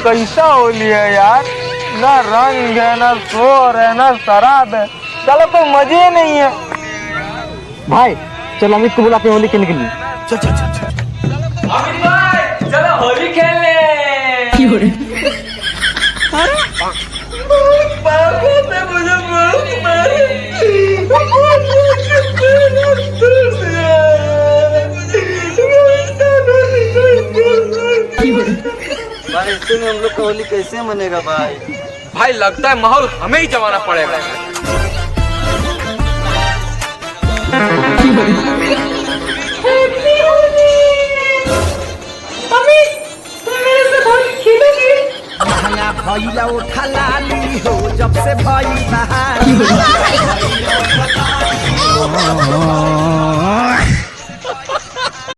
कैसा होली है यार, ना रंग है ना शोर है ना शराब है, चलो कोई मजे नहीं है। भाई चलो अमित को बुलाते हैं होली खेलने के लिए। चल चल चल चल। अमित भाई चलो होली खेलने। मुझे भाई ऐसे में हम लोग का होली कैसे मनेगा भाई? भाई लगता है माहौल हमें ही जमाना पड़ेगा। महंगा भैया उठा लाली हो जब से भई बहार